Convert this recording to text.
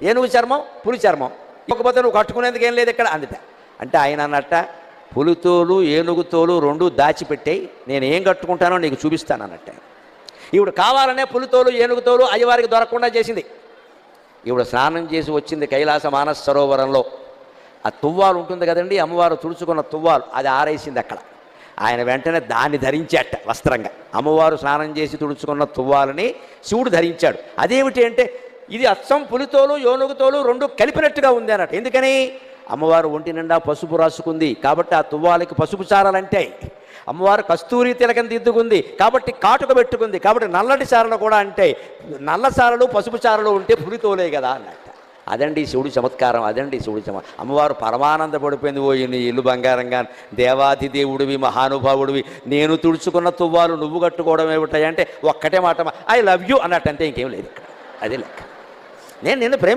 ఏనుగు చర్మం పులి చర్మం, ఇవ్వకపోతే నువ్వు కట్టుకునేందుకు ఏం లేదు ఇక్కడ అందుట. అంటే ఆయన అన్నట్ట, పులితోలు ఏనుగుతోలు రెండు దాచిపెట్టాయి, నేను ఏం కట్టుకుంటానో నీకు చూపిస్తాను అన్నట్టు. ఈవిడ కావాలనే పులితోలు ఏనుగుతోలు అయ్యవారికి దొరకకుండా చేసింది. ఈవిడ స్నానం చేసి వచ్చింది కైలాస మానస సరోవరంలో. ఆ తువ్వాలు ఉంటుంది కదండి, అమ్మవారు తుడుచుకున్న తువ్వాలు, అది ఆరేసింది అక్కడ. ఆయన వెంటనే దాన్ని ధరించాట వస్త్రంగా. అమ్మవారు స్నానం చేసి తుడుచుకున్న తువ్వాలని శివుడు ధరించాడు. అదేమిటి అంటే ఇది అచ్చం పులితోలు ఏనుగుతోలు రెండు కలిపినట్టుగా ఉంది అన్నట్టు. ఎందుకని? అమ్మవారు ఒంటి నిండా పసుపు రాసుకుంది కాబట్టి ఆ తువ్వాలకి పసుపు చారలంటే, అమ్మవారు కస్తూరి తిలకం దిద్దుకుంది కాబట్టి కాటుక పెట్టుకుంది కాబట్టి నల్లటి చారలు కూడా అంటే, నల్ల చారలు పసుపు చారలు ఉంటే పులితోలే కదా అన్నట్టు. అదండి శివుడి చమత్కారం, అదండి శివుడి అమ్మవారు పరమానంద పడిపోయింది. ఓ నీ ఇల్లు బంగారంగా, దేవాది దేవుడివి, మహానుభావుడివి, నేను తుడుచుకున్న తువ్వాలు నువ్వు కట్టుకోవడం ఏమిటాయి అంటే ఒక్కటే మాట, ఐ లవ్ యూ అన్నట్టు, అంతే, ఇంకేం లేదు ఇక్కడ. అదే లెక్క. నేను నిన్ను ప్రేమిస్తున్నాను.